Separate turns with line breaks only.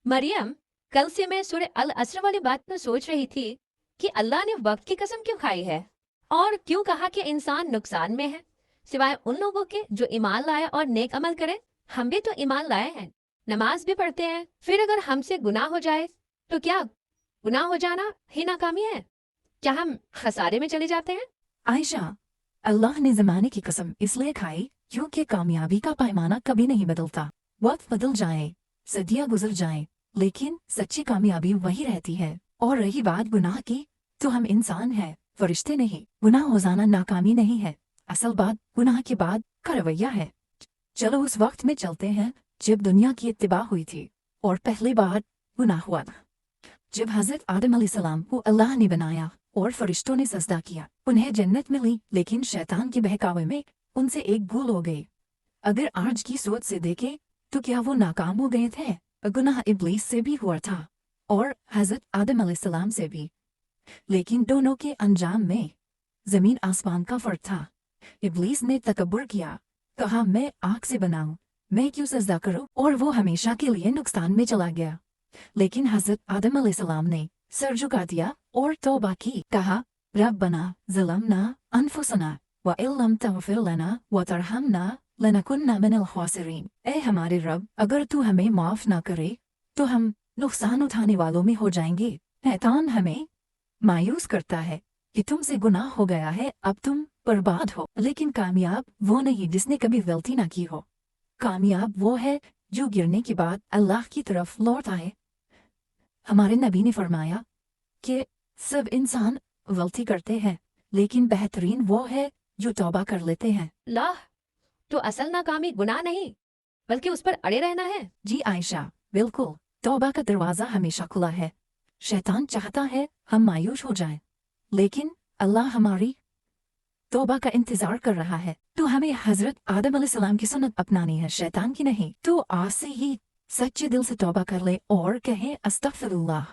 मरियम, कल से मैं सूरह अल असर वाली बात पर सोच रही थी कि अल्लाह ने वक्त की कसम क्यों खाई है और क्यों कहा कि इंसान नुकसान में है सिवाय उन लोगों के जो ईमान लाए और नेक अमल करे। हम भी तो ईमान लाए हैं, नमाज भी पढ़ते हैं, फिर अगर हमसे गुनाह हो जाए तो क्या गुनाह हो जाना ही नाकामी है? क्या हम खसारे में चले जाते हैं?
आयशा, अल्लाह ने ज़माने की कसम इसलिए खाई क्योंकि कामयाबी का पैमाना कभी नहीं बदलता। वक्त बदल जाए, सदियां गुजर जाएं, लेकिन सच्ची कामयाबी वही रहती है। और रही बात गुनाह की, तो हम इंसान हैं, फरिश्ते नहीं। गुनाह हो जाना नाकामी नहीं है, असल बात गुनाह के बाद का रवैया है। चलो उस वक्त में चलते हैं जब दुनिया की इत्तिबा हुई थी और पहली बार गुनाह हुआ था। जब हजरत आदम अलैहिस्सलाम को अल्लाह ने बनाया और फरिश्तों ने सजदा किया, उन्हें जन्नत मिली, लेकिन शैतान के बहकावे में उनसे एक भूल हो गई। अगर आज की सोच से देखें तो क्या वो नाकाम हो गए थे? गुनाह इब्लीस से भी हुआ था और हजरत आदम अलैहिस्सलाम से भी, लेकिन दोनों के अंजाम में जमीन आसमान का फर्क था। इब्लीस ने तकब्बुर किया, कहा मैं आग से बनाऊं, मैं क्यों सजदा करूं, और वो हमेशा के लिए नुकसान में चला गया। लेकिन हजरत आदम अलैहिस्सलाम ने सर झुका दिया और तौबा की, कहा रब्बना ज़लमना अनफुसना व इल्लम तग़फिर लना व तरहमना लनकुन्ना मिनल खासिरीन। ए हमारे रब, अगर तू हमें माफ ना करे तो हम नुकसान उठाने वालों में हो जाएंगे। शैतान हमें मायूस करता है कि तुमसे गुनाह हो गया है, अब तुम बर्बाद हो। लेकिन कामयाब वो नहीं जिसने कभी गलती ना की हो, कामयाब वो है जो गिरने के बाद अल्लाह की तरफ लौट आए। हमारे नबी ने फरमाया कि सब इंसान गलती करते हैं, लेकिन बेहतरीन वो है जो तौबा कर लेते हैं।
लाह, तो असल नाकामी गुनाह नहीं बल्कि उस पर अड़े रहना है।
जी आयशा, बिल्कुल, तौबा का दरवाज़ा हमेशा खुला है। शैतान चाहता है हम मायूस हो जाएं, लेकिन अल्लाह हमारी तौबा का इंतजार कर रहा है। तो हमें हजरत आदम अलैहिस्सलाम की सुन्नत अपनानी है, शैतान की नहीं। तो आज से ही सच्चे दिल से तौबा कर ले और कहें अस्तगफिरुल्लाह।